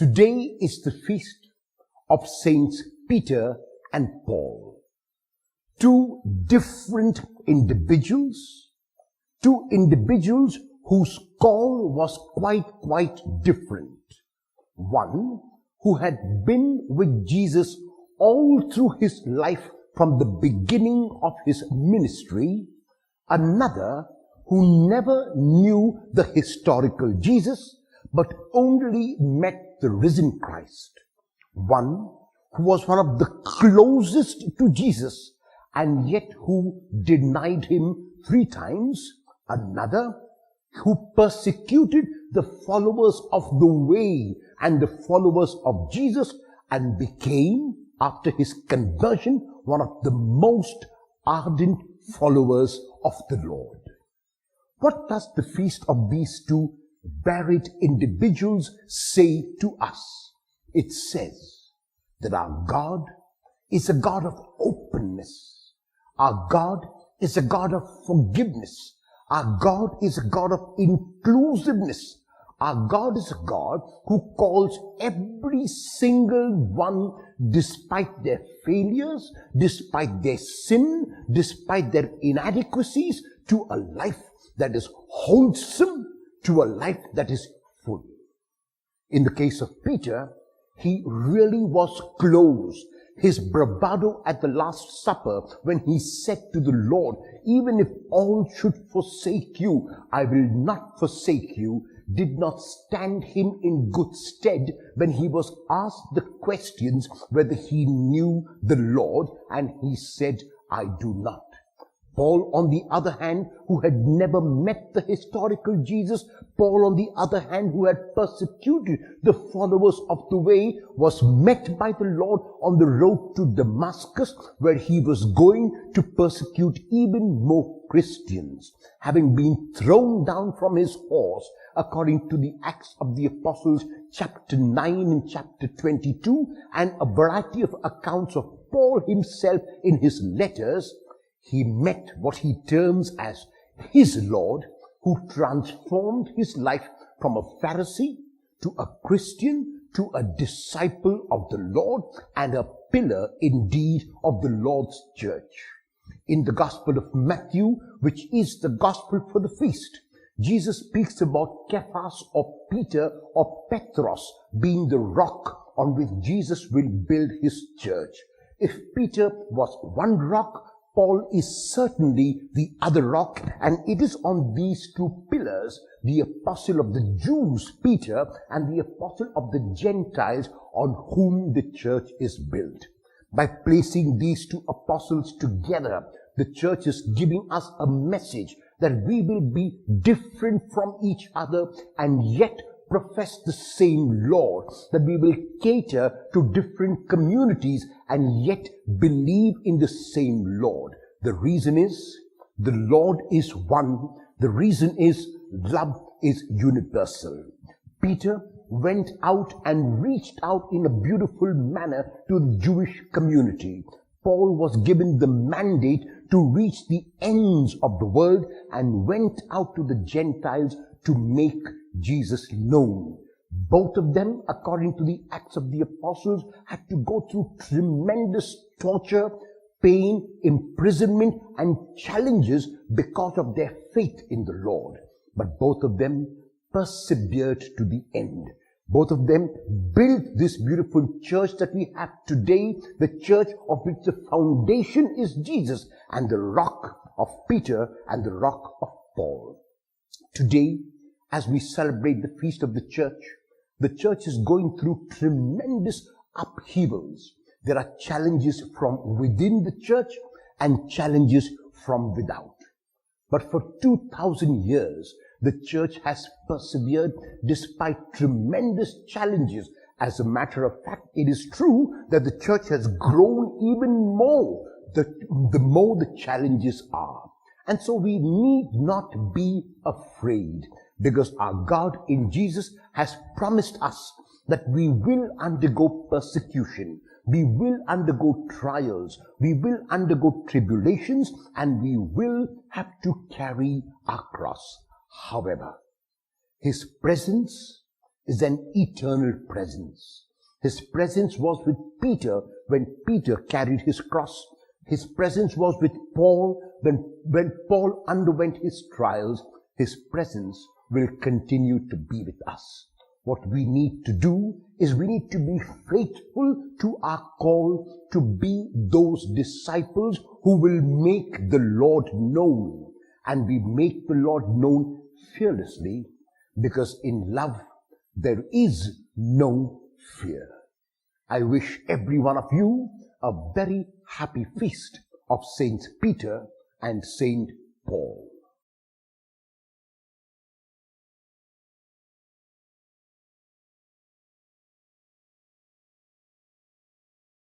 Today is the feast of Saints Peter and Paul. Two different individuals, whose call was quite different. One who had been with Jesus all through his life from the beginning of his ministry, another who never knew the historical Jesus, but only met the risen Christ. One who was one of the closest to Jesus and yet who denied him 3 times. Another who persecuted the followers of the way and the followers of Jesus and became, after his conversion, one of the most ardent followers of the Lord. What does the feast of these two varied individuals say to us? It says that our God is a God of openness. Our God is a God of forgiveness. Our God is a God of inclusiveness. Our God is a God who calls every single one, despite their failures, despite their sin, despite their inadequacies, to a life that is wholesome, to a life that is full. In the case of Peter, he really was close. His bravado at the Last Supper, when he said to the Lord, "Even if all should forsake you, I will not forsake you," did not stand him in good stead when he was asked the questions whether he knew the Lord, and he said, "I do not." Paul, on the other hand, who had never met the historical Jesus, Paul, on the other hand, who had persecuted the followers of the way, was met by the Lord on the road to Damascus, where he was going to persecute even more Christians, having been thrown down from his horse, according to the Acts of the Apostles, chapter 9 and chapter 22, and a variety of accounts of Paul himself in his letters. He met what he terms as his Lord, who transformed his life from a Pharisee to a Christian to a disciple of the Lord and a pillar indeed of the Lord's church. In the Gospel of Matthew, which is the Gospel for the feast, Jesus speaks about Cephas or Peter or Petros being the rock on which Jesus will build his church. If Peter was one rock, Paul is certainly the other rock, and it is on these two pillars, the apostle of the Jews, Peter, and the apostle of the Gentiles, on whom the church is built. By placing these two apostles together, the church is giving us a message that we will be different from each other and yet profess the same Lord, that we will cater to different communities and yet believe in the same Lord. The reason is, the Lord is one. The reason is, love is universal. Peter went out and reached out in a beautiful manner to the Jewish community. Paul was given the mandate to reach the ends of the world and went out to the Gentiles to make Jesus known. Both of them, according to the Acts of the Apostles, had to go through tremendous torture, pain, imprisonment, and challenges because of their faith in the Lord. But both of them persevered to the end. Both of them built this beautiful church that we have today, the church of which the foundation is Jesus, and the rock of Peter and the rock of Paul. Today, as we celebrate the feast of the church is going through tremendous upheavals. There are challenges from within the church and challenges from without. But for 2,000 years, the church has persevered despite tremendous challenges. As a matter of fact, it is true that the church has grown even more the more the challenges are. And so we need not be afraid, because our God in Jesus has promised us that we will undergo persecution, we will undergo trials, we will undergo tribulations, and we will have to carry our cross. However, His presence is an eternal presence. His presence was with Peter when Peter carried his cross. His presence was with Paul when Paul underwent his trials. His presence will continue to be with us. What we need to do is we need to be faithful to our call to be those disciples who will make the Lord known. And we make the Lord known fearlessly, because in love there is no fear. I wish every one of you a very happy feast of Saint Peter and Saint Paul.